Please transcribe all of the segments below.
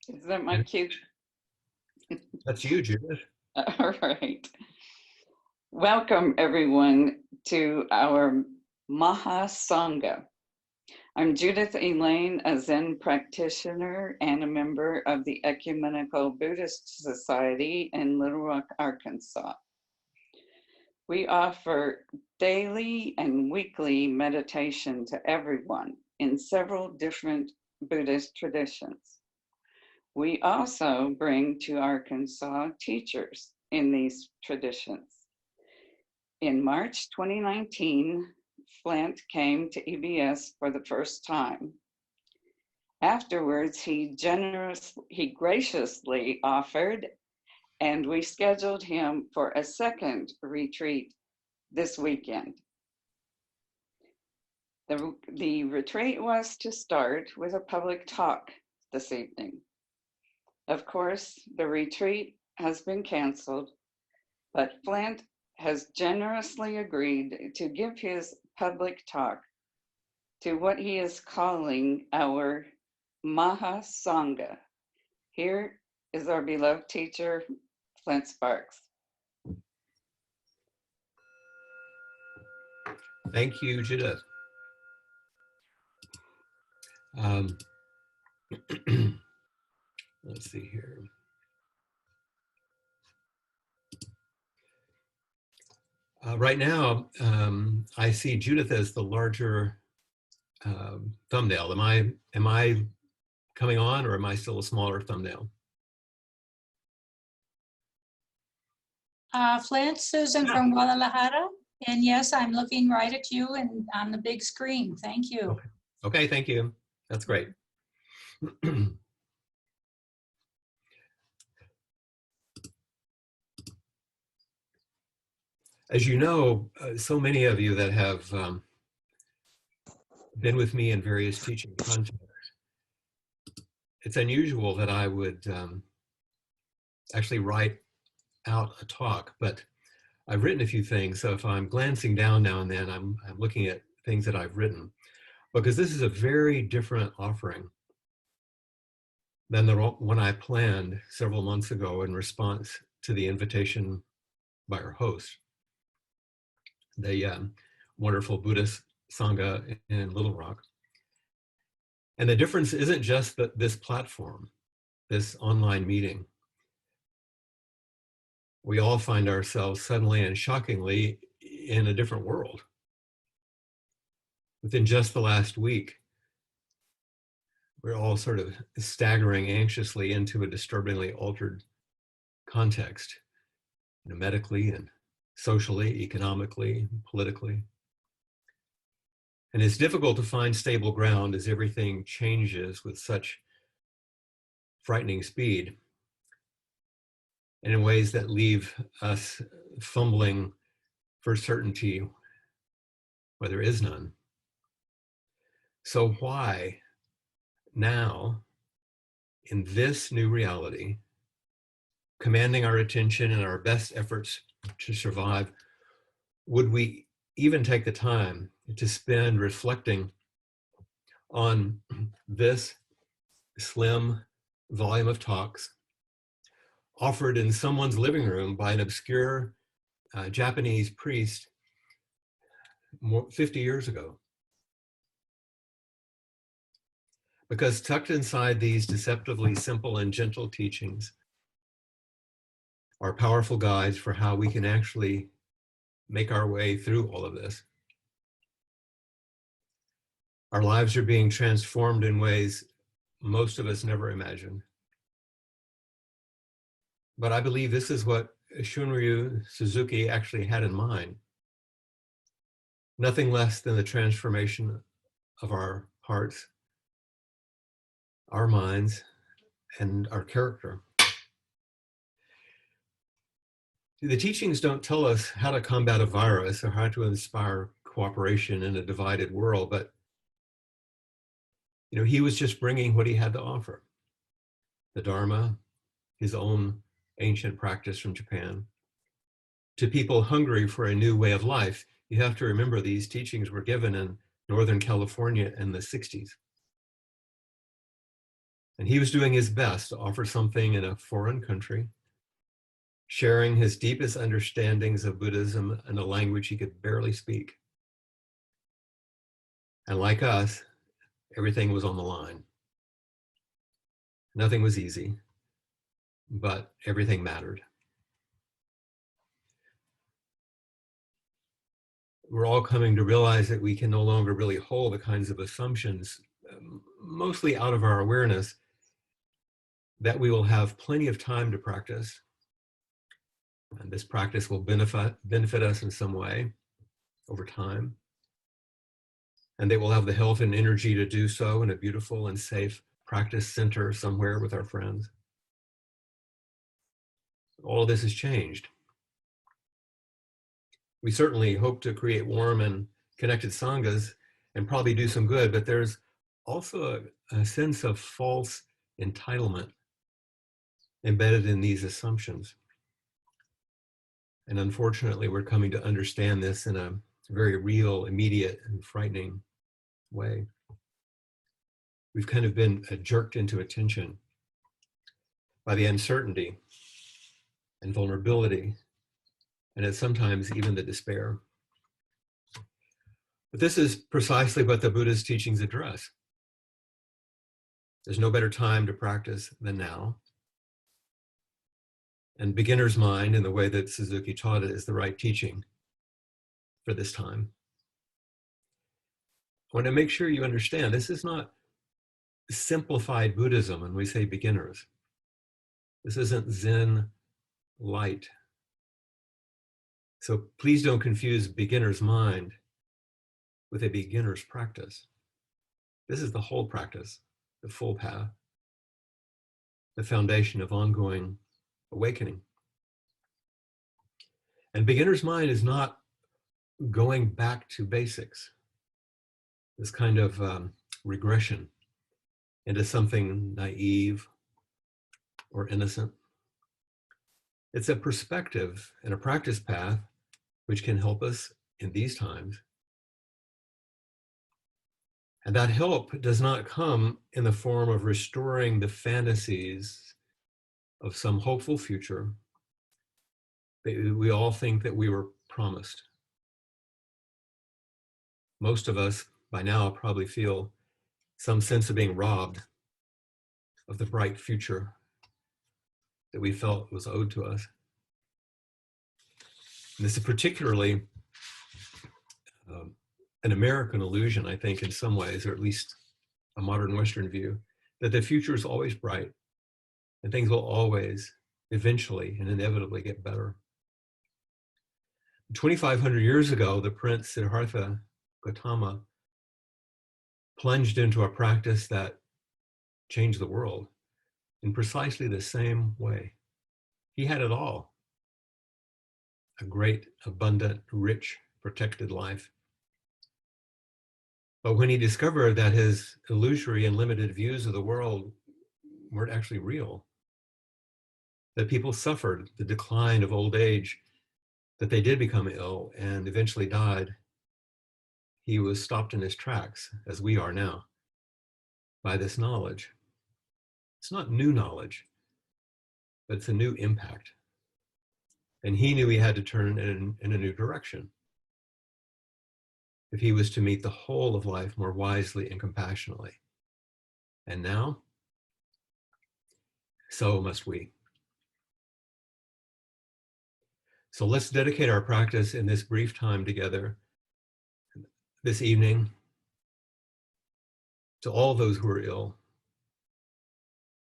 Is that my cue? That's you, Judith. All right. Welcome, everyone, to our Maha Sangha. I'm Judith Elaine, a Zen practitioner and a member of the Ecumenical Buddhist Society in Little Rock, Arkansas. We offer daily and weekly meditation to everyone in several different Buddhist traditions. We also bring to Arkansas teachers in these traditions. In March 2019, Flint came to EBS for the first time. Afterwards, he graciously offered, and we scheduled him for a second retreat this weekend. The retreat was to start with a public talk this evening. Of course, the retreat has been canceled, but Flint has generously agreed to give his public talk to what he is calling our Maha Sangha. Here is our beloved teacher, Flint Sparks. Thank you, Judith. Let's see here. Right now, I see Judith as the larger thumbnail. Am I coming on, or am I still a smaller thumbnail? Flint, Susan from Guadalajara. And yes, I'm looking right at you and on the big screen. Thank you. Okay, thank you. That's great. As you know, so many of you that have been with me in various teaching contexts, it's unusual that I would actually write out a talk, but I've written a few things. So if I'm glancing down now and then, I'm looking at things that I've written, because this is a very different offering than the one I planned several months ago in response to the invitation by our host, the wonderful Buddhist Sangha in Little Rock. And the difference isn't just that this platform, this online meeting. We all find ourselves suddenly and shockingly in a different world. Within just the last week, we're all sort of staggering anxiously into a disturbingly altered context, medically and socially, economically, politically. And it's difficult to find stable ground as everything changes with such frightening speed, and in ways that leave us fumbling for certainty where there is none. So why now, in this new reality, commanding our attention and our best efforts to survive, would we even take the time to spend reflecting on this slim volume of talks offered in someone's living room by an obscure Japanese priest 50 years ago? Because tucked inside these deceptively simple and gentle teachings are powerful guides for how we can actually make our way through all of this. Our lives are being transformed in ways most of us never imagined. But I believe this is what Shunryu Suzuki actually had in mind. Nothing less than the transformation of our hearts, our minds, and our character. The teachings don't tell us how to combat a virus or how to inspire cooperation in a divided world, but he was just bringing what he had to offer. The Dharma, his own ancient practice from Japan, to people hungry for a new way of life. You have to remember these teachings were given in Northern California in the 60s. And he was doing his best to offer something in a foreign country, sharing his deepest understandings of Buddhism in a language he could barely speak. And like us, everything was on the line. Nothing was easy, but everything mattered. We're all coming to realize that we can no longer really hold the kinds of assumptions, mostly out of our awareness, that we will have plenty of time to practice. And this practice will benefit us in some way over time. And they will have the health and energy to do so in a beautiful and safe practice center somewhere with our friends. All this has changed. We certainly hope to create warm and connected sanghas and probably do some good, but there's also a sense of false entitlement embedded in these assumptions. And unfortunately, we're coming to understand this in a very real, immediate, and frightening way. We've kind of been jerked into attention by the uncertainty and vulnerability, and it's sometimes even the despair. But this is precisely what the Buddhist teachings address. There's no better time to practice than now. And beginner's mind, in the way that Suzuki taught it, is the right teaching for this time. I want to make sure you understand, this is not simplified Buddhism when we say beginners. This isn't Zen light. So please don't confuse beginner's mind with a beginner's practice. This is the whole practice, the full path, the foundation of ongoing awakening. And beginner's mind is not going back to basics, this kind of regression into something naive or innocent. It's a perspective and a practice path which can help us in these times. And that help does not come in the form of restoring the fantasies of some hopeful future that we all think that we were promised. Most of us by now probably feel some sense of being robbed of the bright future that we felt was owed to us. And this is particularly an American illusion, I think, in some ways, or at least a modern Western view, that the future is always bright and things will always, eventually and inevitably get better. 2,500 years ago, the Prince Siddhartha Gautama plunged into a practice that changed the world in precisely the same way. He had it all. A great, abundant, rich, protected life. But when he discovered that his illusory and limited views of the world weren't actually real, that people suffered the decline of old age, that they did become ill and eventually died, he was stopped in his tracks, as we are now, by this knowledge. It's not new knowledge, but it's a new impact. And he knew he had to turn in a new direction if he was to meet the whole of life more wisely and compassionately. And now, so must we. So let's dedicate our practice in this brief time together this evening to all those who are ill,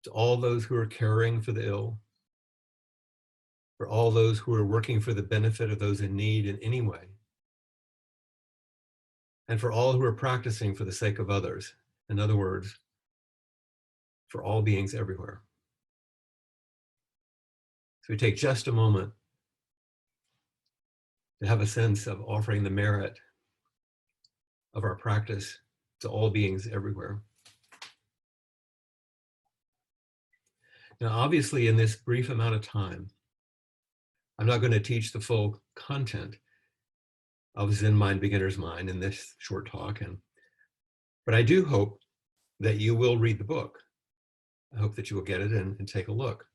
to all those who are caring for the ill, for all those who are working for the benefit of those in need in any way, and for all who are practicing for the sake of others. In other words, for all beings everywhere. So we take just a moment to have a sense of offering the merit of our practice to all beings everywhere. Now, obviously, in this brief amount of time, I'm not going to teach the full content of Zen Mind, Beginner's Mind in this short talk, but I do hope that you will read the book I hope that you will get it and take a look.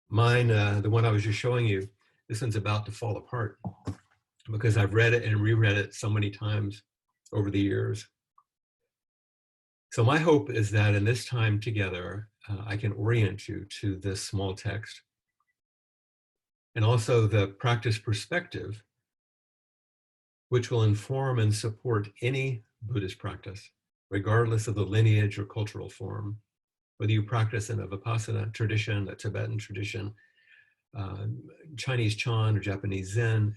Mine, the one I was just showing you, this one's about to fall apart because I've read it and reread it so many times over the years. So my hope is that in this time together, I can orient you to this small text and also the practice perspective, which will inform and support any Buddhist practice, regardless of the lineage or cultural form. Whether you practice in a Vipassana tradition, a Tibetan tradition, Chinese Chan or Japanese Zen,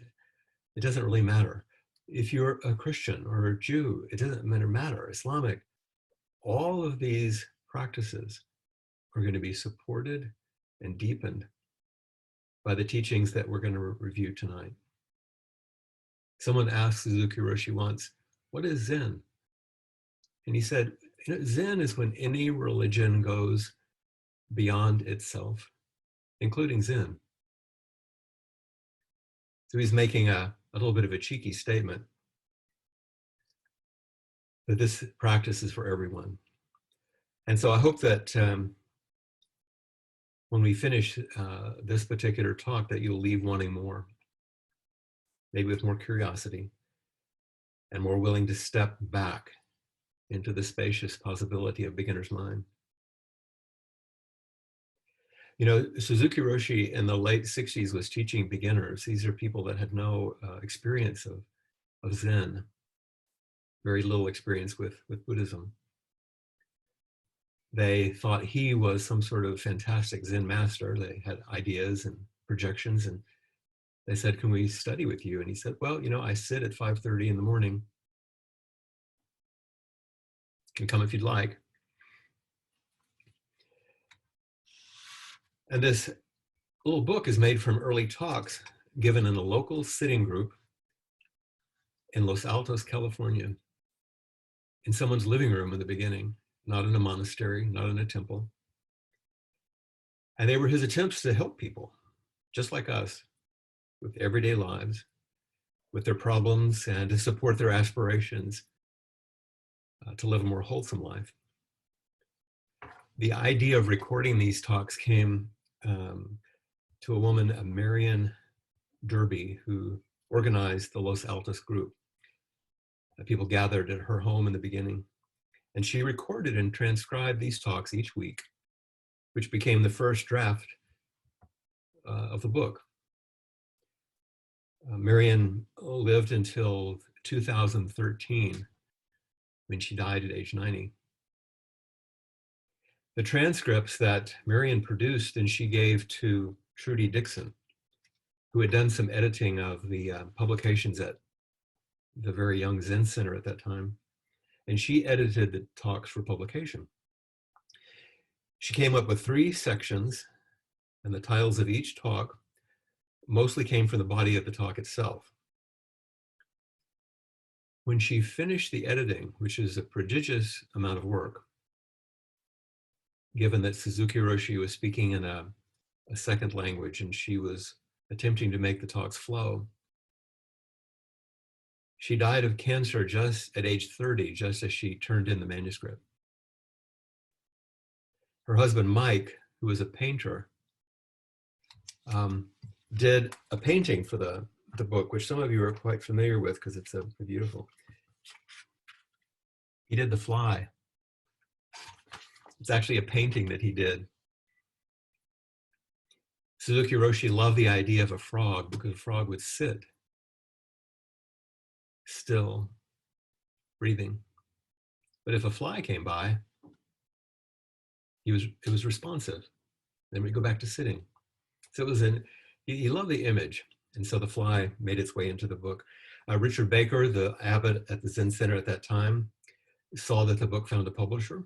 it doesn't really matter. If you're a Christian or a Jew, it doesn't matter, Islamic, all of these practices are going to be supported and deepened by the teachings that we're going to review tonight. Someone asked Suzuki Roshi once, what is Zen? And he said, Zen is when any religion goes beyond itself, including Zen. So he's making a little bit of a cheeky statement that this practice is for everyone. And so I hope that when we finish this particular talk, that you'll leave wanting more, maybe with more curiosity and more willing to step back into the spacious possibility of beginner's mind. You know, Suzuki Roshi in the late 60s was teaching beginners. These are people that had no experience of Zen, very little experience with Buddhism. They thought he was some sort of fantastic Zen master. They had ideas and projections, and they said, can we study with you? And he said, well, you know, I sit at 5:30 in the morning. You can come if you'd like. And this little book is made from early talks given in a local sitting group in Los Altos, California, in someone's living room in the beginning, not in a monastery, not in a temple. And they were his attempts to help people, just like us, with everyday lives, with their problems, and to support their aspirations to live a more wholesome life. The idea of recording these talks came to a woman, Marian Derby, who organized the Los Altos group. People gathered at her home in the beginning, and she recorded and transcribed these talks each week, which became the first draft of the book. Marian lived until 2013, when she died at age 90. The transcripts that Marian produced and she gave to Trudy Dixon, who had done some editing of the publications at the very young Zen Center at that time, and she edited the talks for publication. She came up with 3 sections, and the titles of each talk mostly came from the body of the talk itself. When she finished the editing, which is a prodigious amount of work, given that Suzuki Roshi was speaking in a second language and she was attempting to make the talks flow, she died of cancer just at age 30, just as she turned in the manuscript. Her husband, Mike, who was a painter, did a painting for the book, which some of you are quite familiar with because it's so beautiful. He did the fly. It's actually a painting that he did. Suzuki Roshi loved the idea of a frog because a frog would sit still, breathing. But if a fly came by, it was responsive. Then we'd go back to sitting. So it was he loved the image. And so the fly made its way into the book. Richard Baker, the abbot at the Zen Center at that time, saw that the book found a publisher.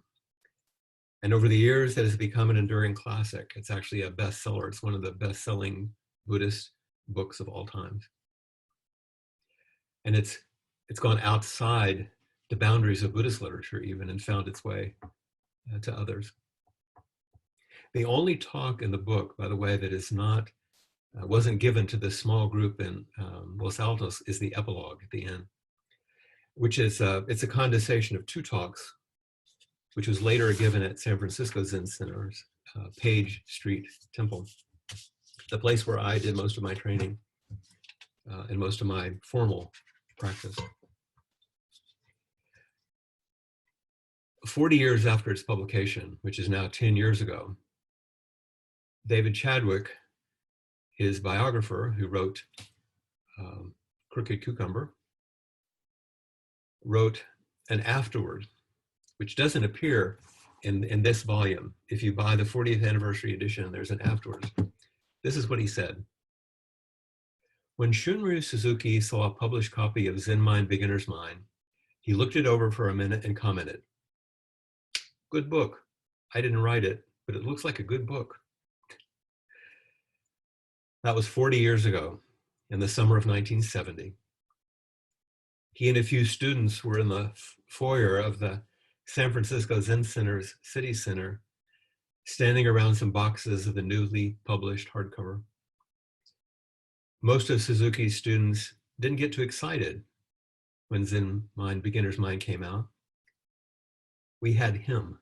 And over the years, it has become an enduring classic. It's actually a bestseller. It's one of the best-selling Buddhist books of all times. And it's gone outside the boundaries of Buddhist literature even and found its way to others. The only talk in the book, by the way, that is not wasn't given to this small group in Los Altos is the epilogue at the end, which is it's a condensation of 2 talks which was later given at San Francisco Zen Center's Page Street Temple, the place where I did most of my training and most of my formal practice. 40 years after its publication, which is now 10 years ago, David Chadwick, his biographer, who wrote Crooked Cucumber, wrote an afterword, which doesn't appear in this volume. If you buy the 40th anniversary edition, there's an afterwards. This is what he said. When Shunryu Suzuki saw a published copy of Zen Mind, Beginner's Mind, he looked it over for a minute and commented, "Good book. I didn't write it, but it looks like a good book." That was 40 years ago, in the summer of 1970. He and a few students were in the foyer of the San Francisco Zen Center's City Center, standing around some boxes of the newly published hardcover. Most of Suzuki's students didn't get too excited when Zen Mind, Beginner's Mind came out. We had him.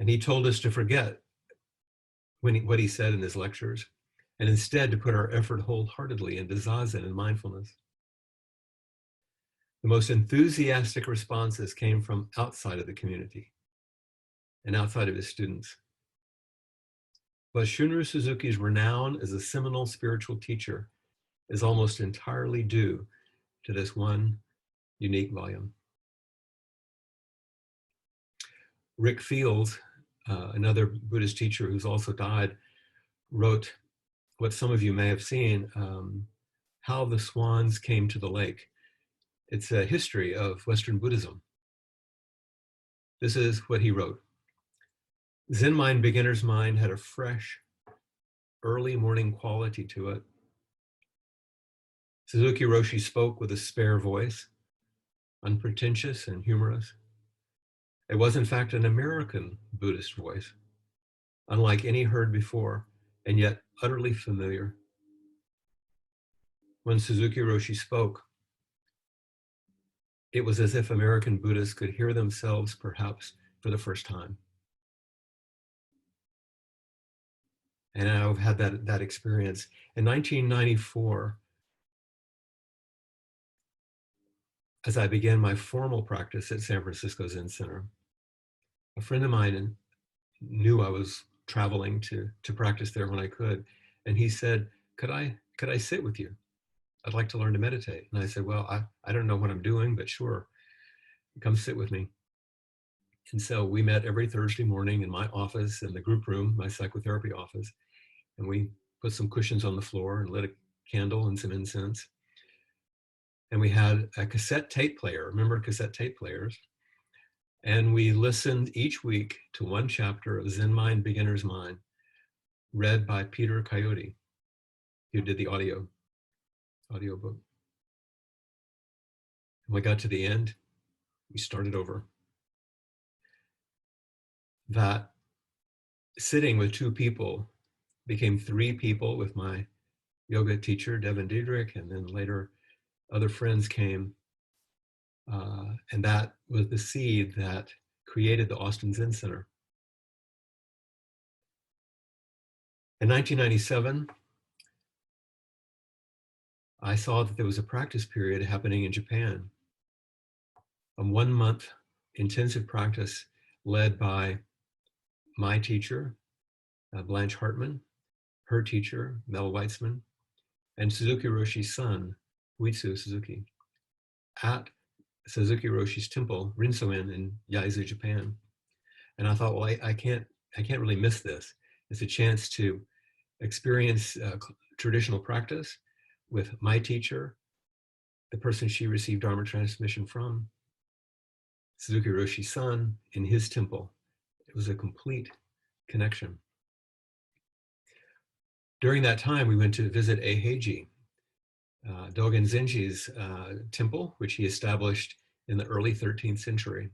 And he told us to forget what he said in his lectures, and instead to put our effort wholeheartedly into zazen and mindfulness. The most enthusiastic responses came from outside of the community and outside of his students. But Shunryu Suzuki's renown as a seminal spiritual teacher is almost entirely due to this one unique volume. Rick Fields, another Buddhist teacher who's also died, wrote what some of you may have seen, How the Swans Came to the Lake. It's a history of Western Buddhism. This is what he wrote. Zen Mind, Beginner's Mind had a fresh, early morning quality to it. Suzuki Roshi spoke with a spare voice, unpretentious and humorous. It was in fact an American Buddhist voice, unlike any heard before, and yet utterly familiar. When Suzuki Roshi spoke, it was as if American Buddhists could hear themselves perhaps for the first time. And I've had that experience. In 1994, as I began my formal practice at San Francisco Zen Center, a friend of mine knew I was traveling to practice there when I could. And he said, could I sit with you? I'd like to learn to meditate. And I said, well, I don't know what I'm doing, but sure, come sit with me. And so we met every Thursday morning in my office, in the group room, my psychotherapy office. And we put some cushions on the floor and lit a candle and some incense. And we had a cassette tape player. Remember cassette tape players? And we listened each week to one chapter of Zen Mind, Beginner's Mind, read by Peter Coyote, who did the audio book. When we got to the end, we started over. That sitting with two people became three people with my yoga teacher, Devin Diedrich, and then later other friends came. And that was the seed that created the Austin Zen Center. In 1997, I saw that there was a practice period happening in Japan, a 1-month intensive practice led by my teacher, Blanche Hartman, her teacher, Mel Weitzman, and Suzuki Roshi's son, Uitsu Suzuki, at Suzuki Roshi's temple, Rinso-in Yaizu, Japan. And I thought, well, I can't really miss this. It's a chance to experience traditional practice with my teacher, the person she received Dharma transmission from, Suzuki Roshi's son, in his temple. It was a complete connection. During that time, we went to visit Eiheiji, Dogen Zenji's temple, which he established in the early 13th century.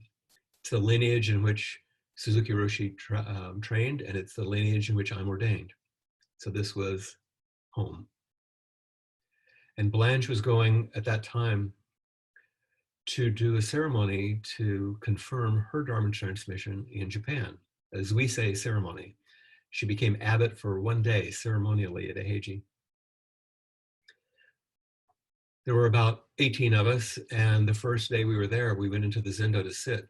It's the lineage in which Suzuki Roshi trained, and it's the lineage in which I'm ordained. So this was home. And Blanche was going, at that time, to do a ceremony to confirm her Dharma transmission in Japan. As we say, ceremony. She became abbot for one day ceremonially at Eheji. There were about 18 of us, and the first day we were there, we went into the zendo to sit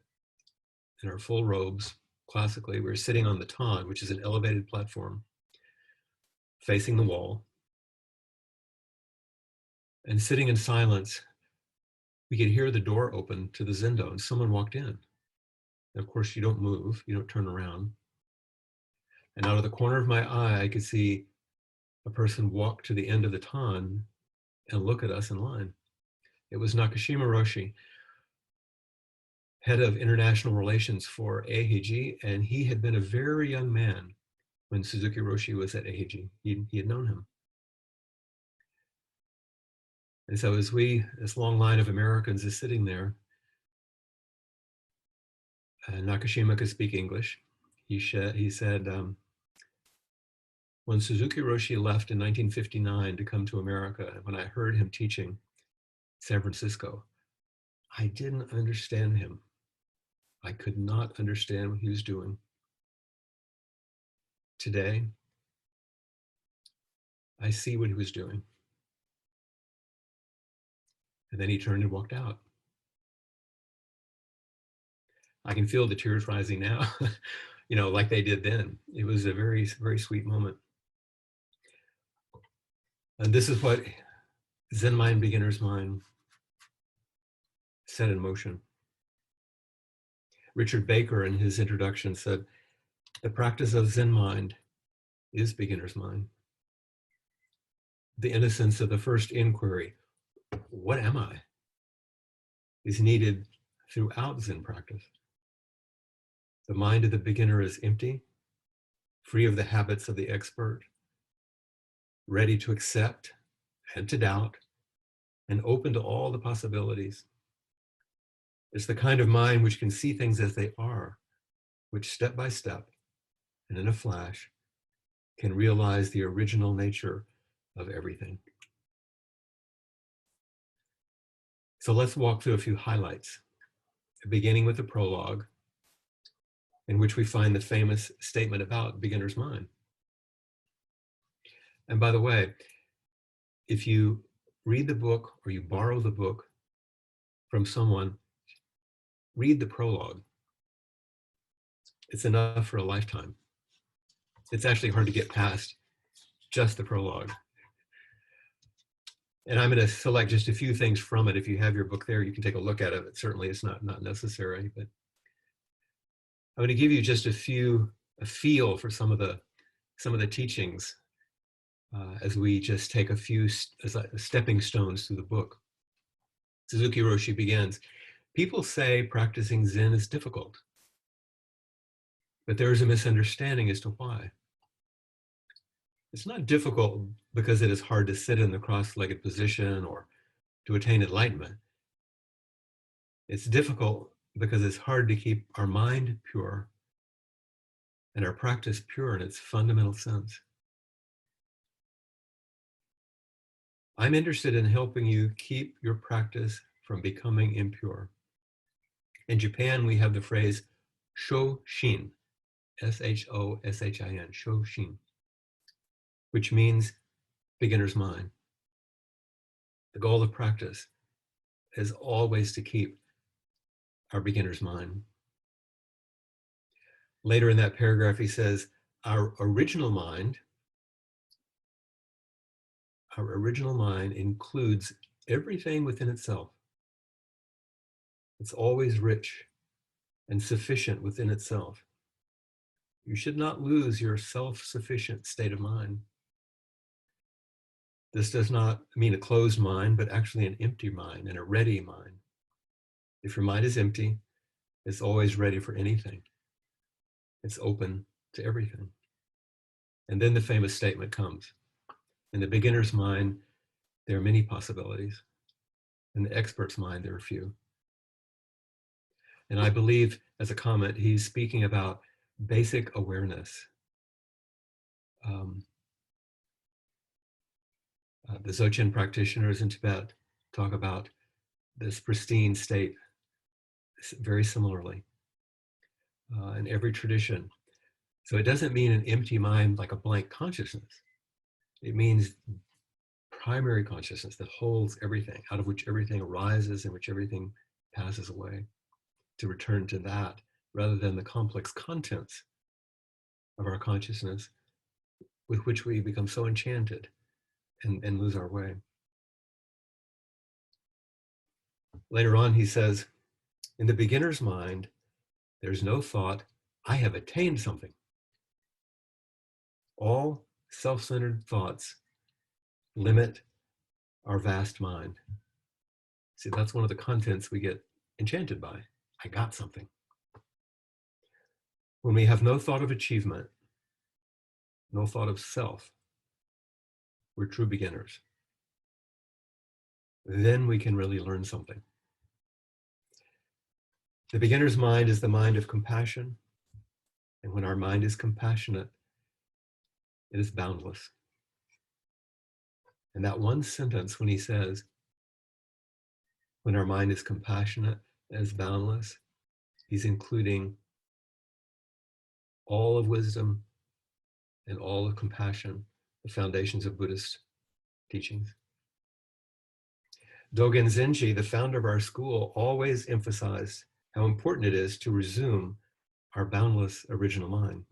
in our full robes. Classically, we were sitting on the tan, which is an elevated platform, facing the wall. And sitting in silence, we could hear the door open to the zendo, and someone walked in. And of course, you don't move, you don't turn around. And out of the corner of my eye, I could see a person walk to the end of the tan and look at us in line. It was Nakashima Roshi, head of international relations for Eheji, and he had been a very young man when Suzuki Roshi was at Eheji. He had known him. And so as this long line of Americans is sitting there, Nakashima could speak English. He said, when Suzuki Roshi left in 1959 to come to America, when I heard him teaching San Francisco, I didn't understand him. I could not understand what he was doing. Today, I see what he was doing. And then he turned and walked out. I can feel the tears rising now, like they did then. It was a very, very sweet moment. And this is what Zen Mind, Beginner's Mind set in motion. Richard Baker, in his introduction, said, the practice of Zen Mind is beginner's mind. The innocence of the first inquiry, what am I, is needed throughout Zen practice. The mind of the beginner is empty, free of the habits of the expert, ready to accept and to doubt, and open to all the possibilities. It's the kind of mind which can see things as they are, which step by step, and in a flash, can realize the original nature of everything. So let's walk through a few highlights, beginning with the prologue, in which we find the famous statement about beginner's mind. And by the way, if you read the book or you borrow the book from someone, read the prologue. It's enough for a lifetime. It's actually hard to get past just the prologue. And I'm going to select just a few things from it. If you have your book there, you can take a look at it. But certainly it's not necessary, but I'm going to give you just a feel for some of the teachings as we just take a few stepping stones through the book. Suzuki Roshi begins, people say practicing Zen is difficult, but there is a misunderstanding as to why. It's not difficult because it is hard to sit in the cross-legged position or to attain enlightenment. It's difficult because it's hard to keep our mind pure and our practice pure in its fundamental sense. I'm interested in helping you keep your practice from becoming impure. In Japan, we have the phrase shoshin, S-H-O-S-H-I-N, shoshin, which means beginner's mind. The goal of practice is always to keep our beginner's mind. Later in that paragraph, he says, our original mind includes everything within itself. It's always rich and sufficient within itself. You should not lose your self-sufficient state of mind. This does not mean a closed mind, but actually an empty mind and a ready mind. If your mind is empty, it's always ready for anything. It's open to everything. And then the famous statement comes. In the beginner's mind, there are many possibilities. In the expert's mind, there are few. And I believe, as a comment, he's speaking about basic awareness. The Dzogchen practitioners in Tibet talk about this pristine state very similarly in every tradition. So it doesn't mean an empty mind like a blank consciousness. It means primary consciousness that holds everything, out of which everything arises and which everything passes away, to return to that rather than the complex contents of our consciousness with which we become so enchanted and lose our way. Later on, he says, in the beginner's mind, there's no thought, I have attained something. All self-centered thoughts limit our vast mind. See, that's one of the contents we get enchanted by. I got something. When we have no thought of achievement, no thought of self, we're true beginners. Then we can really learn something. The beginner's mind is the mind of compassion. And when our mind is compassionate, it is boundless. And that one sentence when he says, when our mind is compassionate and is boundless, he's including all of wisdom and all of compassion, the foundations of Buddhist teachings. Dogen Zenji, the founder of our school, always emphasized how important it is to resume our boundless original mind.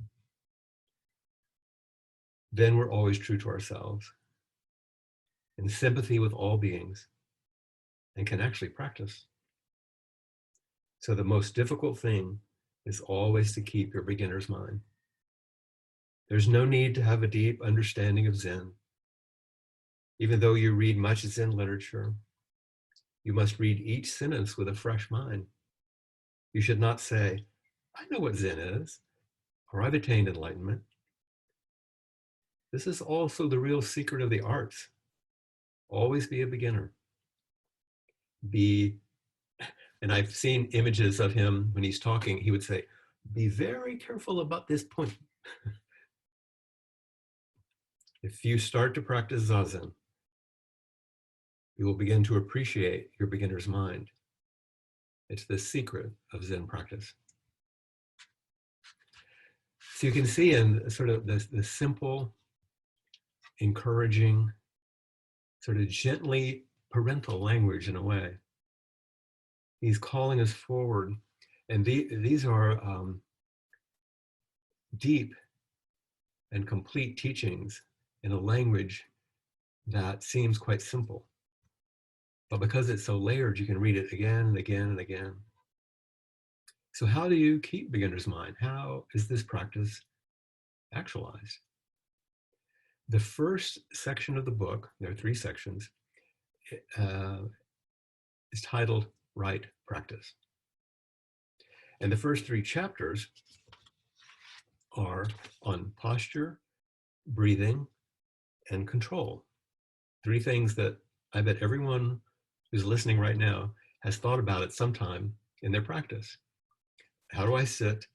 Then we're always true to ourselves, in sympathy with all beings, and can actually practice. So the most difficult thing is always to keep your beginner's mind. There's no need to have a deep understanding of Zen. Even though you read much Zen literature, you must read each sentence with a fresh mind. You should not say, I know what Zen is, or I've attained enlightenment. This is also the real secret of the arts. Always be a beginner. And I've seen images of him when he's talking, he would say, be very careful about this point. If you start to practice Zazen, you will begin to appreciate your beginner's mind. It's the secret of Zen practice. So you can see in sort of the simple, encouraging, sort of gently parental language in a way. He's calling us forward. And these are deep and complete teachings in a language that seems quite simple. But because it's so layered, you can read it again and again and again. So how do you keep beginner's mind? How is this practice actualized? The first section of the book, there are 3 sections, is titled Right Practice. And the first 3 chapters are on posture, breathing, and control. 3 things that I bet everyone who's listening right now has thought about at some time in their practice. How do I sit?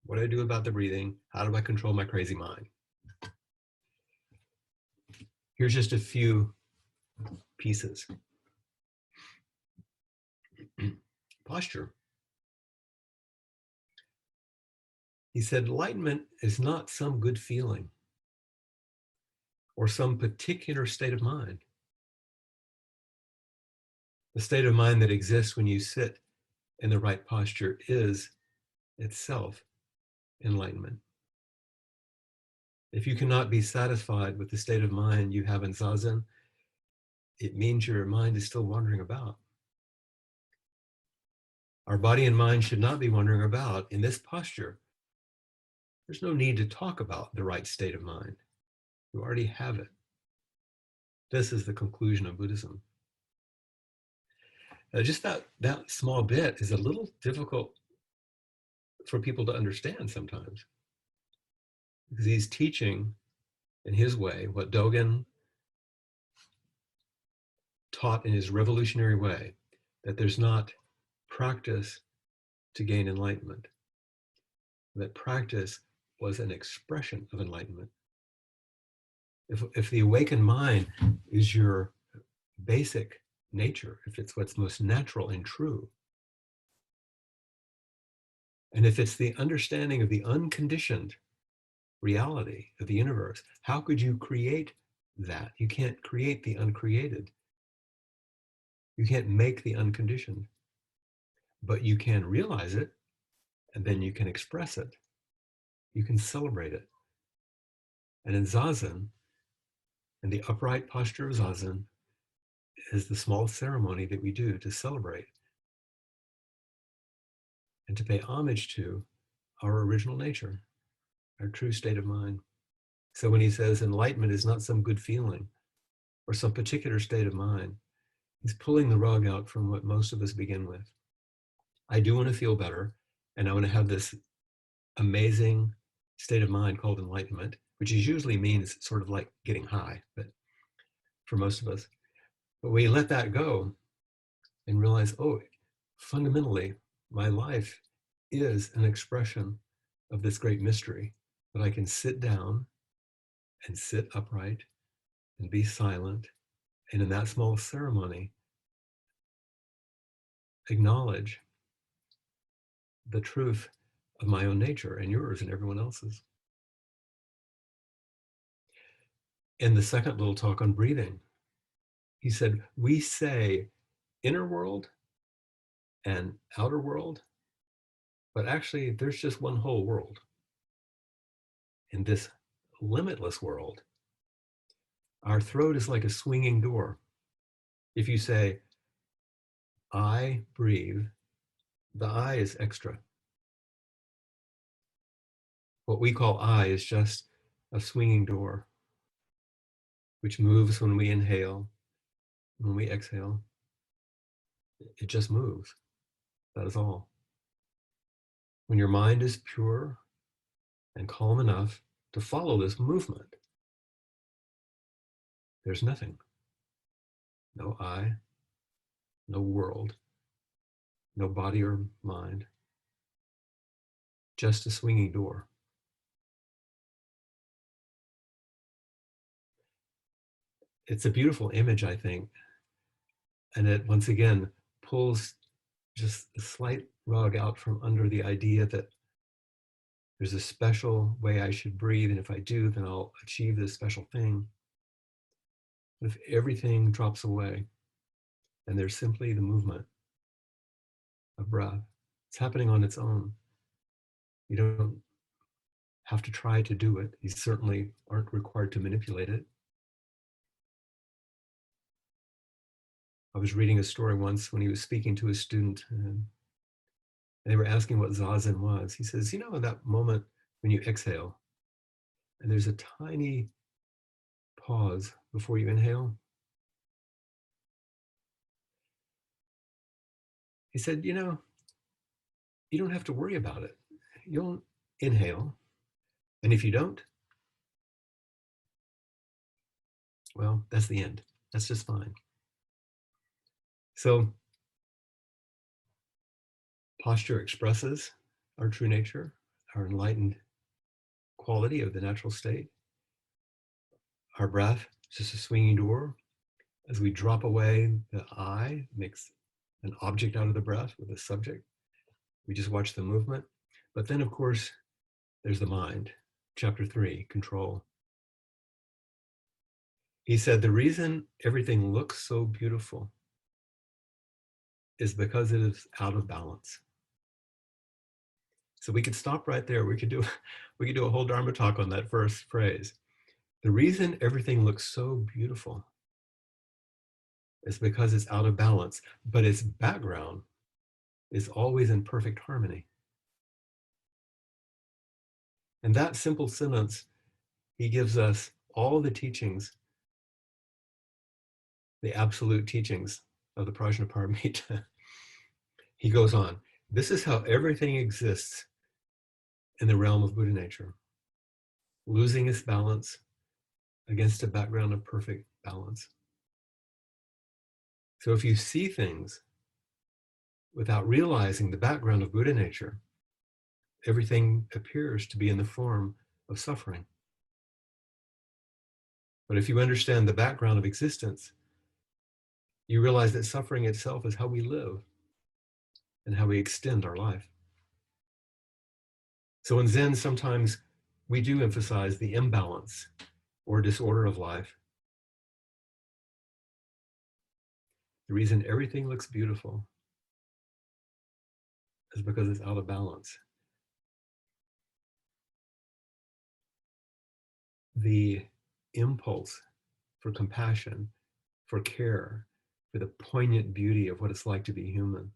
What do I do about the breathing? How do I control my crazy mind? Here's just a few pieces. Posture. He said, enlightenment is not some good feeling or some particular state of mind. The state of mind that exists when you sit in the right posture is itself enlightenment. If you cannot be satisfied with the state of mind you have in Zazen, it means your mind is still wandering about. Our body and mind should not be wandering about. In this posture, there's no need to talk about the right state of mind. You already have it. This is the conclusion of Buddhism. Just that small bit is a little difficult for people to understand sometimes. Because he's teaching in his way what Dogen taught in his revolutionary way, that there's not practice to gain enlightenment. That practice was an expression of enlightenment. If the awakened mind is your basic nature, if it's what's most natural and true, and if it's the understanding of the unconditioned reality of the universe, how could you create that? You can't create the uncreated. You can't make the unconditioned, but you can realize it, and then you can express it. You can celebrate it. And in Zazen, in the upright posture of Zazen, is the small ceremony that we do to celebrate and to pay homage to our original nature, our true state of mind. So when he says enlightenment is not some good feeling or some particular state of mind, he's pulling the rug out from what most of us begin with. I do want to feel better, and I want to have this amazing state of mind called enlightenment, which usually means sort of like getting high, but for most of us. But we let that go and realize, oh, fundamentally, my life is an expression of this great mystery, that I can sit down and sit upright and be silent, and in that small ceremony, acknowledge the truth of my own nature and yours and everyone else's. In the second little talk on breathing, he said, we say inner world and outer world, but actually there's just one whole world. In this limitless world, our throat is like a swinging door. If you say, I breathe, the I is extra. What we call I is just a swinging door, which moves when we inhale, when we exhale. It just moves. That is all. When your mind is pure and calm enough to follow this movement, there's nothing. No I, no world, no body or mind, just a swinging door. It's a beautiful image, I think. And it, once again, pulls just a slight rug out from under the idea that there's a special way I should breathe, and if I do, then I'll achieve this special thing. If everything drops away, and there's simply the movement of breath, it's happening on its own. You don't have to try to do it. You certainly aren't required to manipulate it. I was reading a story once when he was speaking to a student, and they were asking what Zazen was. He says, you know, that moment when you exhale, and there's a tiny pause before you inhale. He said, you know, you don't have to worry about it. You'll inhale. And if you don't, well, that's the end. That's just fine. So posture expresses our true nature, our enlightened quality of the natural state. Our breath is just a swinging door. As we drop away, the I makes an object out of the breath with a subject. We just watch the movement. But then, of course, there's the mind. Chapter 3, control. He said, the reason everything looks so beautiful is because it is out of balance. So we could stop right there. We could do a whole Dharma talk on that first phrase. The reason everything looks so beautiful is because it's out of balance, but its background is always in perfect harmony. And that simple sentence, he gives us all the teachings, the absolute teachings of the Prajnaparamita. He goes on, this is how everything exists in the realm of Buddha nature, losing its balance against a background of perfect balance. So if you see things without realizing the background of Buddha nature, everything appears to be in the form of suffering. But if you understand the background of existence, You realize that suffering itself is how we live and how we extend our life. So in Zen, sometimes we do emphasize the imbalance or disorder of life. The reason everything looks beautiful is because it's out of balance. The impulse for compassion, for care, for the poignant beauty of what it's like to be human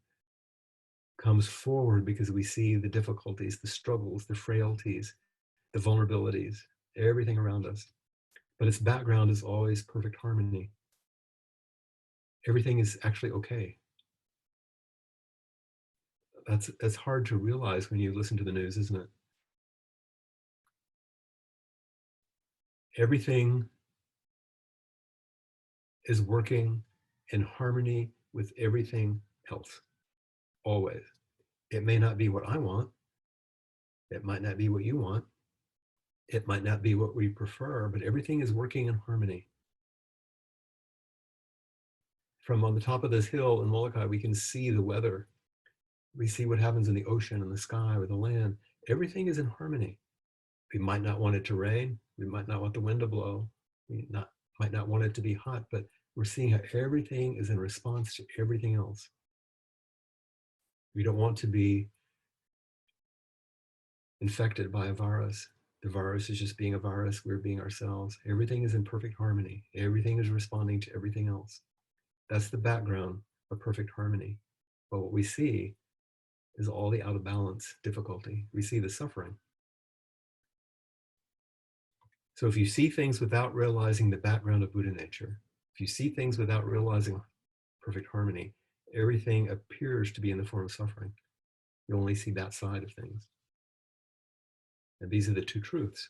comes forward because we see the difficulties, the struggles, the frailties, the vulnerabilities, everything around us. But its background is always perfect harmony. Everything is actually okay. That's hard to realize when you listen to the news, isn't it? Everything is working in harmony with everything else, always. It may not be what I want. It might not be what you want. It might not be what we prefer, but everything is working in harmony. From on the top of this hill in Molokai, we can see the weather. We see what happens in the ocean and the sky or the land. Everything is in harmony. We might not want it to rain. We might not want the wind to blow. Might not want it to be hot, but we're seeing how everything is in response to everything else. We don't want to be infected by a virus. The virus is just being a virus. We're being ourselves. Everything is in perfect harmony. Everything is responding to everything else. That's the background of perfect harmony. But what we see is all the out of balance difficulty. We see the suffering. So if you see things without realizing the background of Buddha nature, if you see things without realizing perfect harmony, everything appears to be in the form of suffering. You only see that side of things. And these are the two truths.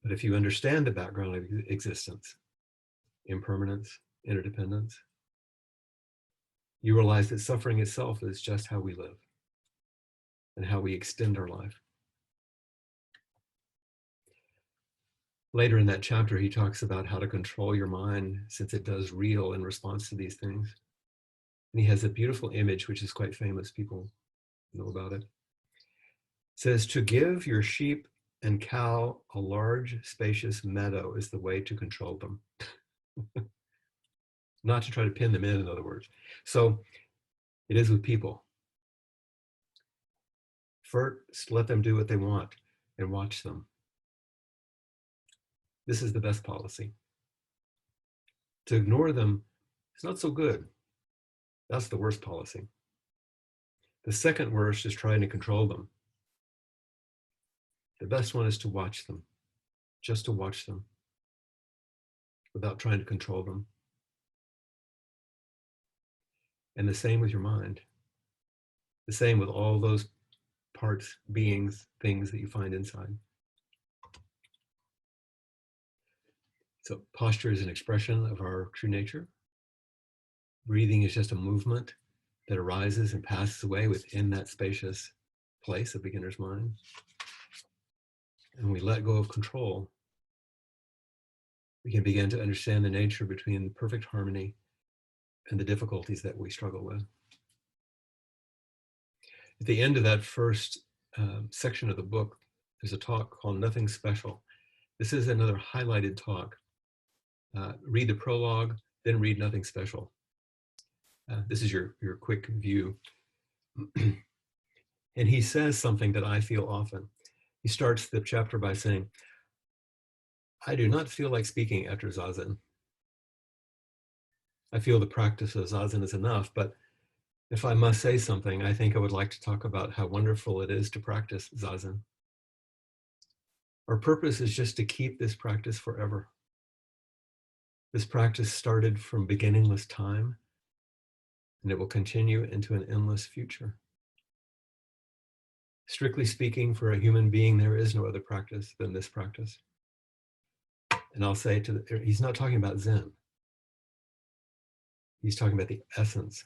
But if you understand the background of existence, impermanence, interdependence, you realize that suffering itself is just how we live and how we extend our life. Later in that chapter, he talks about how to control your mind since it does reel in response to these things. And he has a beautiful image, which is quite famous. People know about it. It says, to give your sheep and cow a large, spacious meadow is the way to control them. Not to try to pin them in other words. So it is with people. First, let them do what they want and watch them. This is the best policy. To ignore them is not so good. That's the worst policy. The second worst is trying to control them. The best one is to watch them, just to watch them without trying to control them. And the same with your mind. The same with all those parts, beings, things that you find inside. So posture is an expression of our true nature. Breathing is just a movement that arises and passes away within that spacious place of beginner's mind. And we let go of control, we can begin to understand the nature between perfect harmony and the difficulties that we struggle with. At the end of that first section of the book, there's a talk called Nothing Special. This is another highlighted talk. Read the prologue, then read Nothing Special. This is your quick view. And he says something that I feel often. He starts the chapter by saying, I do not feel like speaking after Zazen. I feel the practice of Zazen is enough, but if I must say something, I think I would like to talk about how wonderful it is to practice Zazen. Our purpose is just to keep this practice forever. This practice started from beginningless time, and it will continue into an endless future. Strictly speaking, for a human being, there is no other practice than this practice. And I'll say he's not talking about Zen. He's talking about the essence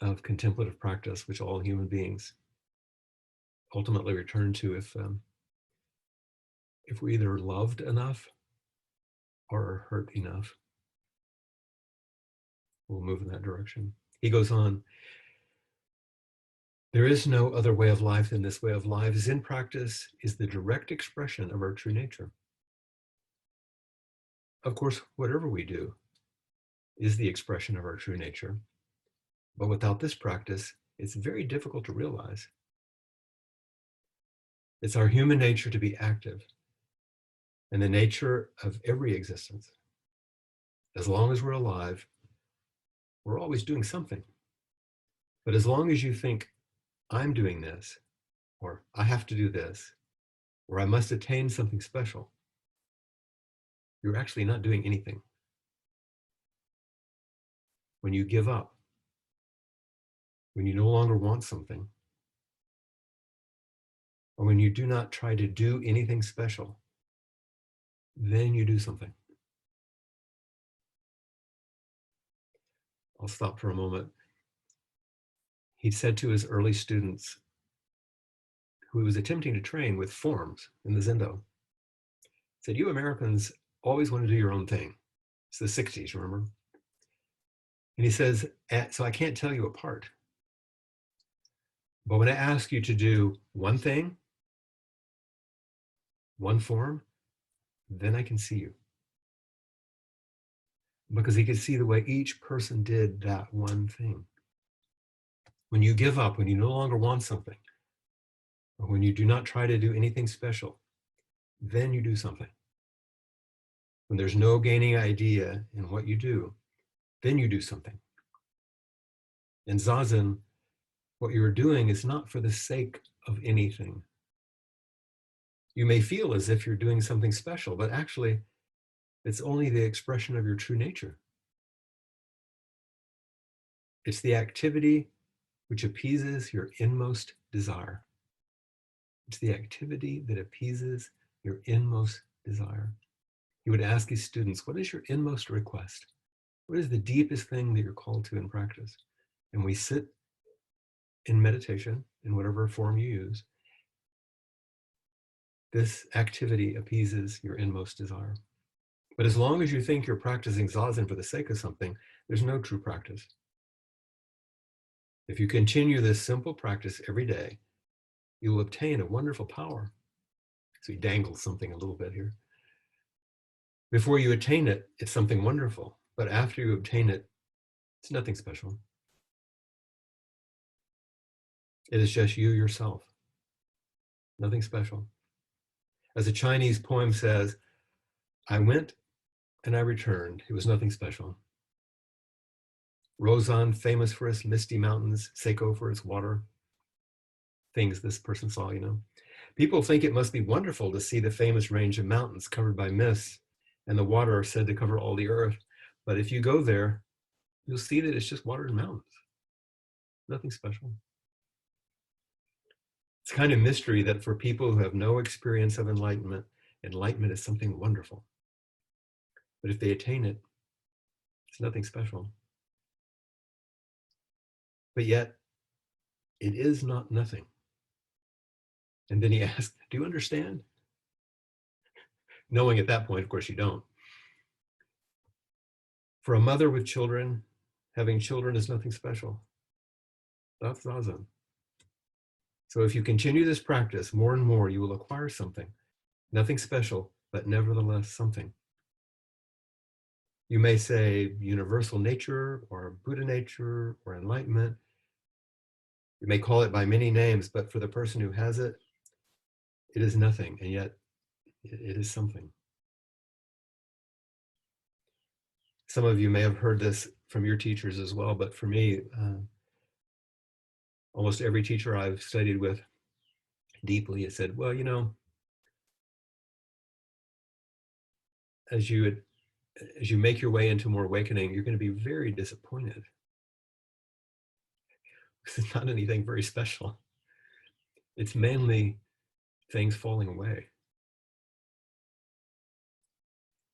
of contemplative practice, which all human beings ultimately return to if we either loved enough or hurt enough, we'll move in that direction. He goes on, there is no other way of life than this way of life. Zen practice is the direct expression of our true nature. Of course, whatever we do is the expression of our true nature. But without this practice, it's very difficult to realize. It's our human nature to be active and the nature of every existence. As long as we're alive, we're always doing something. But as long as you think, I'm doing this, or I have to do this, or I must attain something special, you're actually not doing anything. When you give up, when you no longer want something, or when you do not try to do anything special, then you do something. I'll stop for a moment. He said to his early students, who he was attempting to train with forms in the Zendo, said, you Americans always want to do your own thing. It's the 60s, remember? And he says, so I can't tell you apart. But when I ask you to do one thing, one form, then I can see you. Because he could see the way each person did that one thing. When you give up, when you no longer want something, or when you do not try to do anything special, then you do something. When there's no gaining idea in what you do, then you do something. In Zazen, what you're doing is not for the sake of anything. You may feel as if you're doing something special, but actually, it's only the expression of your true nature. It's the activity which appeases your inmost desire. It's the activity that appeases your inmost desire. He would ask his students, what is your inmost request? What is the deepest thing that you're called to in practice? And we sit in meditation, in whatever form you use. This activity appeases your inmost desire. But as long as you think you're practicing Zazen for the sake of something, there's no true practice. If you continue this simple practice every day, you will obtain a wonderful power. So he dangles something a little bit here. Before you attain it, it's something wonderful. But after you obtain it, it's nothing special. It is just you yourself. Nothing special. As a Chinese poem says, I went and I returned. It was nothing special. Rozan, famous for its misty mountains, Seiko for its water. Things this person saw, you know. People think it must be wonderful to see the famous range of mountains covered by mist and the water said to cover all the earth. But if you go there, you'll see that it's just water and mountains. Nothing special. It's a kind of mystery that for people who have no experience of enlightenment, enlightenment is something wonderful. But if they attain it, it's nothing special. But yet, it is not nothing. And then he asked, do you understand? Knowing at that point, of course, you don't. For a mother with children, having children is nothing special. That's Zazen. So if you continue this practice more and more, you will acquire something. Nothing special, but nevertheless something. You may say universal nature or Buddha nature or enlightenment. You may call it by many names, but for the person who has it, it is nothing, and yet it is something. Some of you may have heard this from your teachers as well, but for me, almost every teacher I've studied with deeply has said, well, you know, as you make your way into more awakening, you're going to be very disappointed. It's not anything very special. It's mainly things falling away.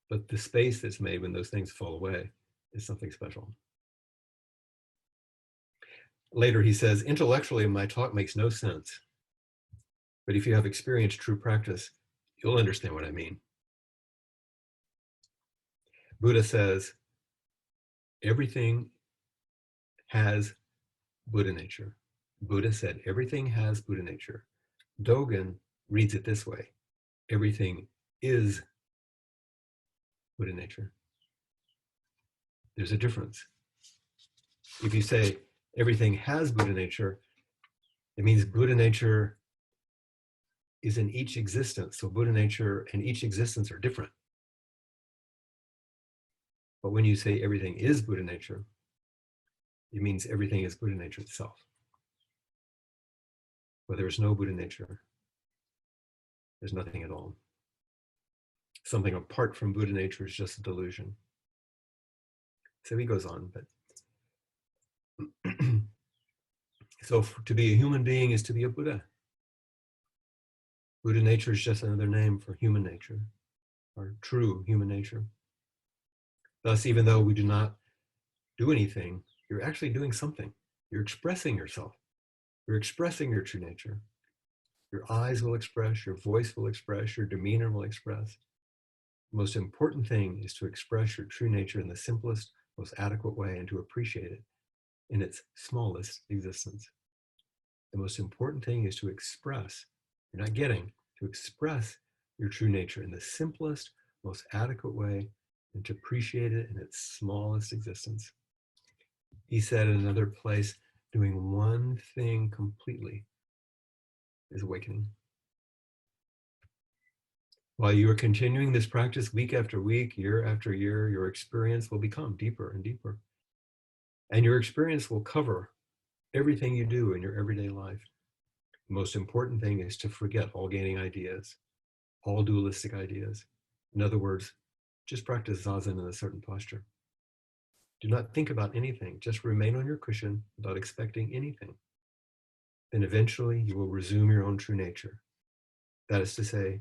But the space that's made when those things fall away is something special. Later he says, intellectually my talk makes no sense. But if you have experienced true practice, You'll understand what I mean. Buddha says, everything has Buddha nature. Buddha said, everything has Buddha nature. Dogen reads it this way, everything is Buddha nature. There's a difference. If you say everything has Buddha nature, it means Buddha nature is in each existence. So Buddha nature and each existence are different. But when you say everything is Buddha nature, it means everything is Buddha nature itself. Where there is no Buddha nature, there's nothing at all. Something apart from Buddha nature is just a delusion. So he goes on, but so to be a human being is to be a Buddha. Buddha nature is just another name for human nature, or true human nature. Thus, even though we do not do anything, you're actually doing something. You're expressing yourself. You're expressing your true nature. Your eyes will express, your voice will express, your demeanor will express. The most important thing is to express your true nature in the simplest, most adequate way and to appreciate it in its smallest existence. The most important thing is to express, you're not getting, to express your true nature in the simplest, most adequate way and to appreciate it in its smallest existence. He said in another place, doing one thing completely is awakening. While you are continuing this practice week after week, year after year, your experience will become deeper and deeper. And your experience will cover everything you do in your everyday life. The most important thing is to forget all gaining ideas, all dualistic ideas. In other words, just practice Zazen in a certain posture. Do not think about anything, just remain on your cushion without expecting anything. Then eventually you will resume your own true nature. That is to say,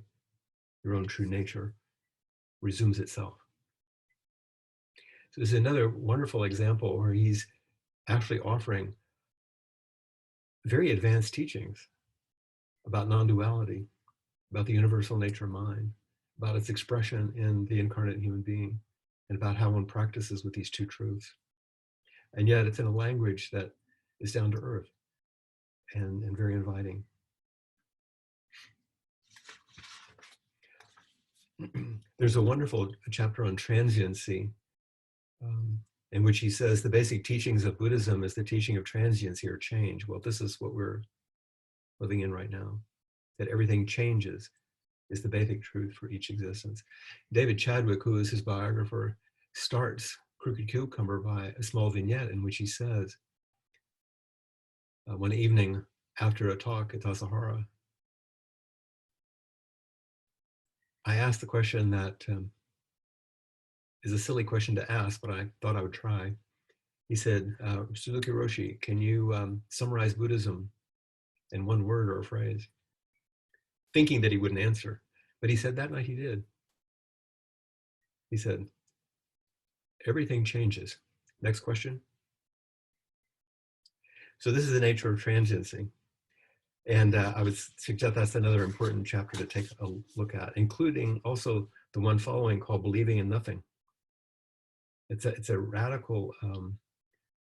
your own true nature resumes itself. So this is another wonderful example where he's actually offering very advanced teachings about non-duality, about the universal nature of mind, about its expression in the incarnate human being, and about how one practices with these two truths. And yet it's in a language that is down to earth and very inviting. There's a wonderful chapter on transiency in which he says the basic teachings of Buddhism is the teaching of transiency or change. Well, this is what we're living in right now, that everything changes is the basic truth for each existence. David Chadwick, who is his biographer, starts Crooked Cucumber by a small vignette in which he says, one evening after a talk at Tassajara, I asked the question that is a silly question to ask, but I thought I would try. He said, Suzuki Roshi, can you summarize Buddhism in one word or a phrase? Thinking that he wouldn't answer. But he said that night he did. He said, everything changes. Next question. So this is the nature of transiency. And I would suggest that's another important chapter to take a look at, including also the one following called Believing in Nothing. It's a radical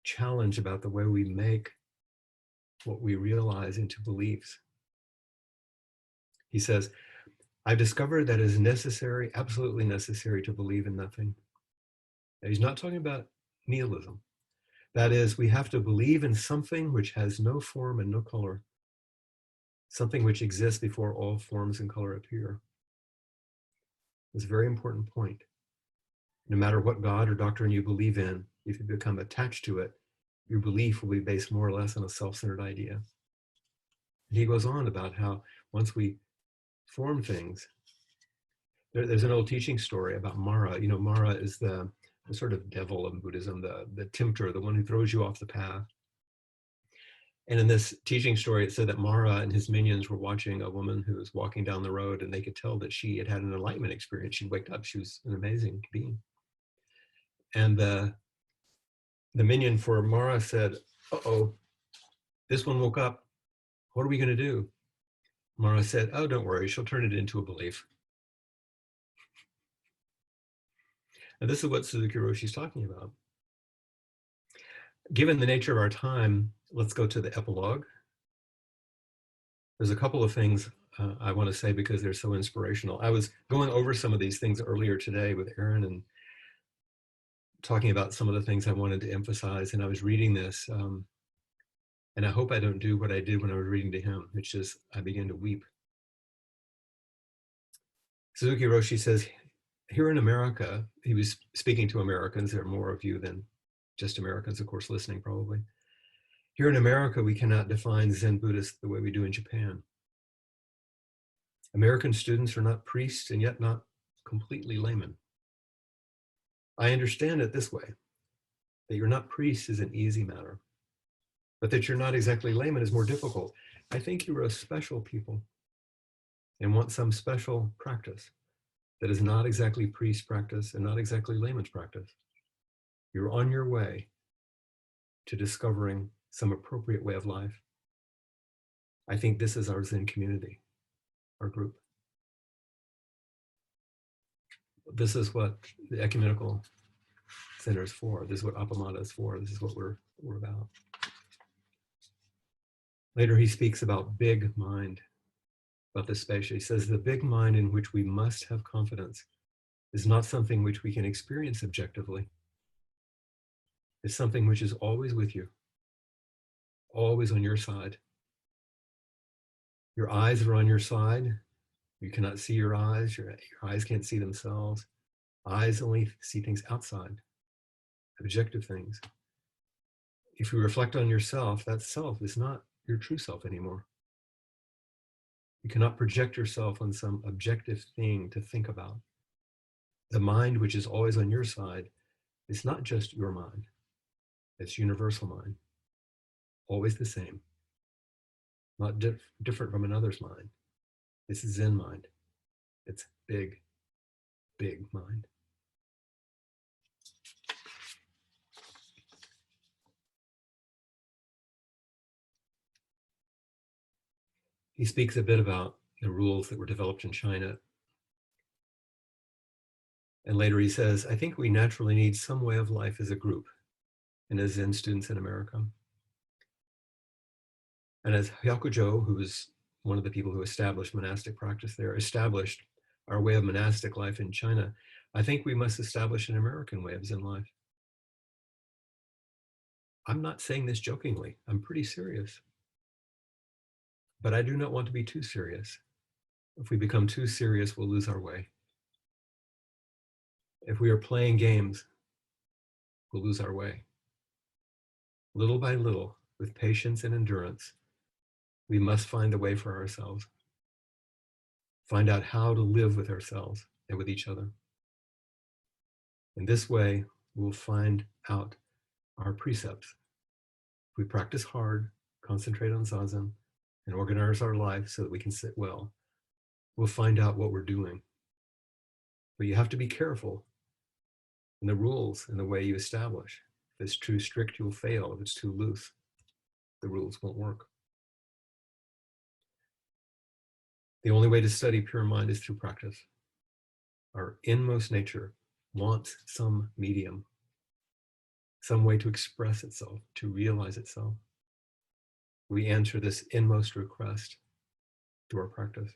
challenge about the way we make what we realize into beliefs. He says, I've discovered that it is necessary, absolutely necessary, to believe in nothing. Now, he's not talking about nihilism. That is, we have to believe in something which has no form and no color, something which exists before all forms and color appear. It's a very important point. No matter what God or doctrine you believe in, if you become attached to it, your belief will be based more or less on a self-centered idea. And he goes on about how once we form things, there's an old teaching story about Mara. You know, Mara is the sort of devil of Buddhism, the tempter, the one who throws you off the path. And in this teaching story, it said that Mara and his minions were watching a woman who was walking down the road, and they could tell that she had had an enlightenment experience. She'd waked up. She was an amazing being. And the minion for Mara said, uh-oh, this one woke up. What are we going to do? Mara said, oh, don't worry. She'll turn it into a belief. And this is what Suzuki Roshi is talking about. Given the nature of our time, let's go to the epilogue. There's a couple of things I want to say because they're so inspirational. I was going over some of these things earlier today with Aaron and talking about some of the things I wanted to emphasize. And I was reading this, and I hope I don't do what I did when I was reading to him, which is I began to weep. Suzuki Roshi says, here in America, he was speaking to Americans. There are more of you than just Americans, of course, listening probably. Here in America, we cannot define Zen Buddhist the way we do in Japan. American students are not priests and yet not completely laymen. I understand it this way, that you're not priests is an easy matter, but that you're not exactly laymen is more difficult. I think you are a special people and want some special practice that is not exactly priest practice and not exactly layman's practice. You're on your way to discovering some appropriate way of life. I think this is our Zen community, our group. This is what the Ecumenical Center is for. This is what Appamada is for. This is what we're about. Later, he speaks about big mind, about the spatial. He says, the big mind in which we must have confidence is not something which we can experience objectively. It's something which is always with you, always on your side. Your eyes are on your side. You cannot see your eyes. Your eyes can't see themselves. Eyes only see things outside, objective things. If you reflect on yourself, that self is not your true self anymore. You cannot project yourself on some objective thing to think about. The mind, which is always on your side, is not just your mind. It's universal mind, always the same, not different from another's mind. It's Zen mind. It's big, big mind. He speaks a bit about the rules that were developed in China. And later he says, I think we naturally need some way of life as a group and as Zen students in America. And as Hyakujo, who was one of the people who established monastic practice there, established our way of monastic life in China, I think we must establish an American way of Zen life. I'm not saying this jokingly. I'm pretty serious. But I do not want to be too serious. If we become too serious, we'll lose our way. If we are playing games, we'll lose our way. Little by little, with patience and endurance, we must find the way for ourselves. Find out how to live with ourselves and with each other. In this way, we'll find out our precepts. If we practice hard, concentrate on Zazen, and organize our life so that we can sit well, we'll find out what we're doing. But you have to be careful in the rules and the way you establish. If it's too strict, you'll fail. If it's too loose, the rules won't work. The only way to study pure mind is through practice. Our inmost nature wants some medium, some way to express itself, to realize itself. We answer this inmost request through our practice.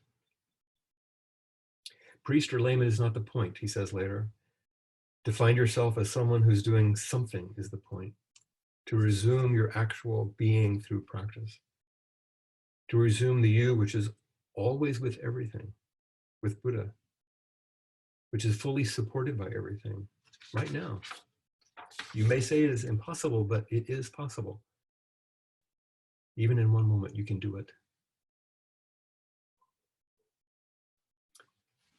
Priest or layman is not the point, he says later. To find yourself as someone who's doing something is the point. To resume your actual being through practice. To resume the you, which is always with everything, with Buddha, which is fully supported by everything right now. You may say it is impossible, but it is possible. Even in one moment, you can do it.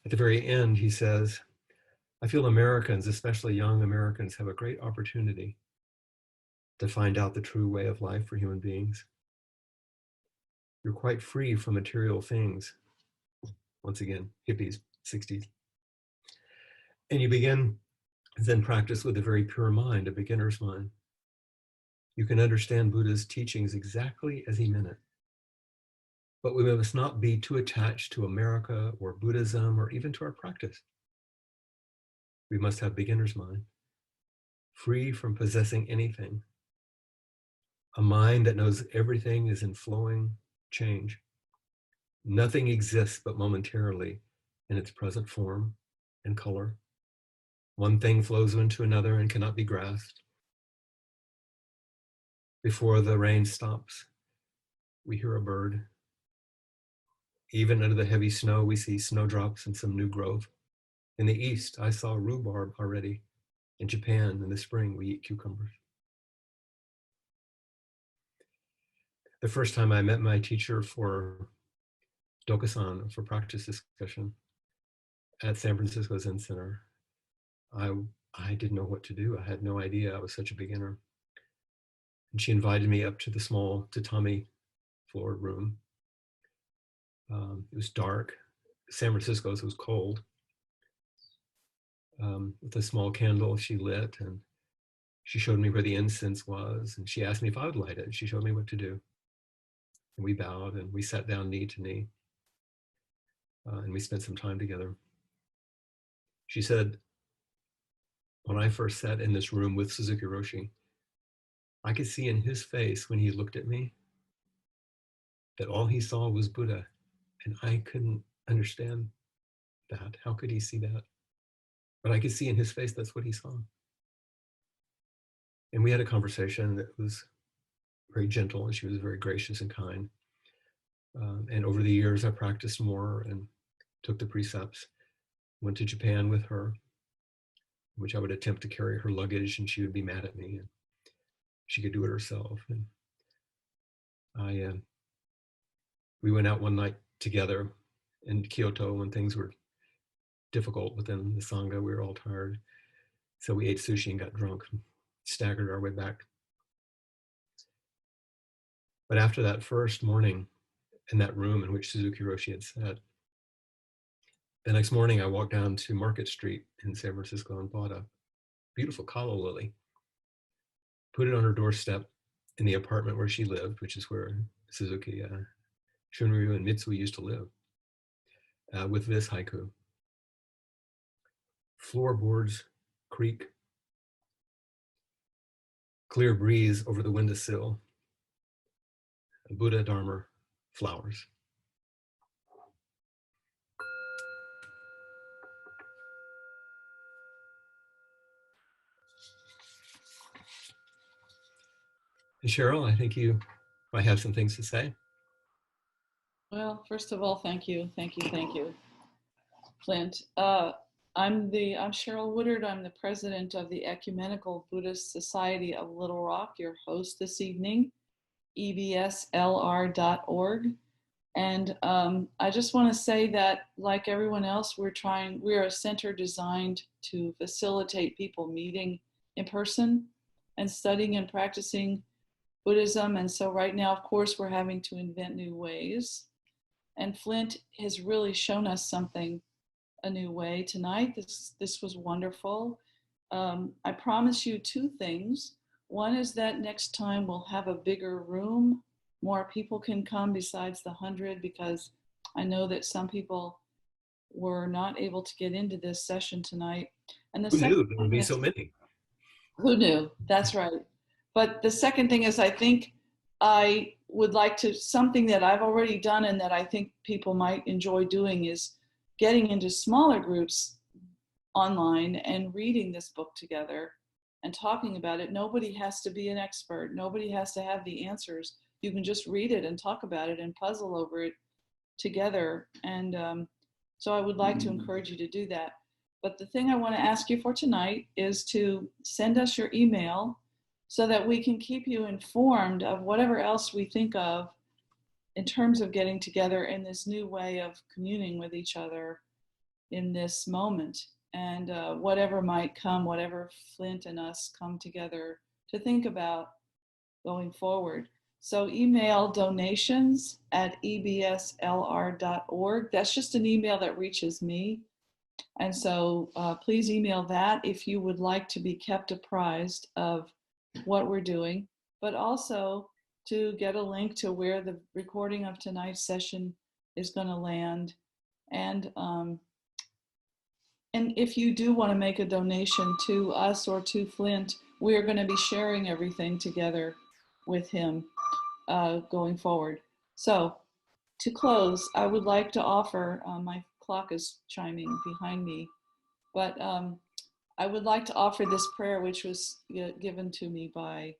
At the very end, he says, I feel Americans, especially young Americans, have a great opportunity to find out the true way of life for human beings. You're quite free from material things. Once again, hippies, 60s. And you begin Zen practice with a very pure mind, a beginner's mind. You can understand Buddha's teachings exactly as he meant it. But we must not be too attached to America or Buddhism or even to our practice. We must have beginner's mind, free from possessing anything. A mind that knows everything is in flowing change. Nothing exists but momentarily in its present form and color. One thing flows into another and cannot be grasped. Before the rain stops, we hear a bird. Even under the heavy snow, we see snowdrops and some new growth. In the east, I saw rhubarb already. In Japan, in the spring, we eat cucumbers. The first time I met my teacher for Dokusan, for practice discussion at San Francisco Zen Center, I didn't know what to do. I had no idea. I was such a beginner. And she invited me up to the small tatami floored room. It was dark. San Francisco, so it was cold. With a small candle she lit, and she showed me where the incense was, and she asked me if I would light it. She showed me what to do. And we bowed and we sat down knee to knee, and we spent some time together. She said, when I first sat in this room with Suzuki Roshi, I could see in his face when he looked at me that all he saw was Buddha, and I couldn't understand that. How could he see that? But I could see in his face that's what he saw. And we had a conversation that was very gentle, and she was very gracious and kind. And over the years, I practiced more and took the precepts, went to Japan with her, which I would attempt to carry her luggage, and she would be mad at me, and she could do it herself. And we went out one night together in Kyoto when things were difficult within the Sangha. We were all tired. So we ate sushi and got drunk, and staggered our way back. But after that first morning in that room in which Suzuki Roshi had sat, the next morning I walked down to Market Street in San Francisco and bought a beautiful kalo lily, put it on her doorstep in the apartment where she lived, which is where Suzuki, Shunryu, and Mitsu used to live, with this haiku. Floorboards creak, clear breeze over the windowsill, Buddha Dharma flowers. And Cheryl, I think you might have some things to say. Well, first of all, thank you, Flint. I'm Cheryl Woodard. I'm the president of the Ecumenical Buddhist Society of Little Rock, your host this evening, ebslr.org. And I just want to say that, like everyone else, we're a center designed to facilitate people meeting in person and studying and practicing Buddhism. And so right now, of course, we're having to invent new ways. And Flint has really shown us a new way tonight. This was wonderful. I promise you two things. One is that next time we'll have a bigger room. More people can come besides the 100, because I know that some people were not able to get into this session tonight. And Who knew there would be so many? Who knew? That's right. But the second thing is, I think I would like to, something that I've already done and that I think people might enjoy doing, is getting into smaller groups online and reading this book together and talking about it. Nobody has to be an expert. Nobody has to have the answers. You can just read it and talk about it and puzzle over it together. And so I would like to encourage you to do that. But the thing I want to ask you for tonight is to send us your email so that we can keep you informed of whatever else we think of in terms of getting together in this new way of communing with each other in this moment. And whatever might come, whatever Flint and us come together to think about going forward. So email donations@ebslr.org. That's just an email that reaches me. And so please email that if you would like to be kept apprised of what we're doing, but also to get a link to where the recording of tonight's session is going to land. And And if you do want to make a donation to us or to Flint, we are going to be sharing everything together with him going forward. So to close, I would like to offer, my clock is chiming behind me, but I would like to offer this prayer, which was given to me by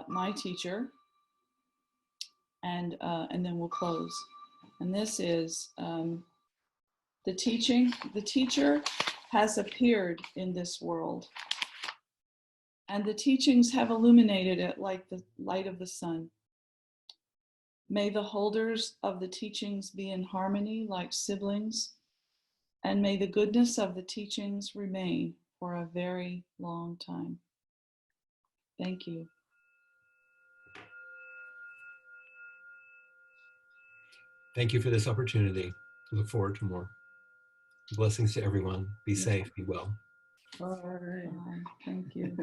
my teacher, and then we'll close. And this is the teacher has appeared in this world, and the teachings have illuminated it like the light of the sun. May the holders of the teachings be in harmony like siblings, and may the goodness of the teachings remain for a very long time. Thank you. Thank you for this opportunity. Look forward to more. Blessings to everyone. Be safe, be well. Bye. Thank you.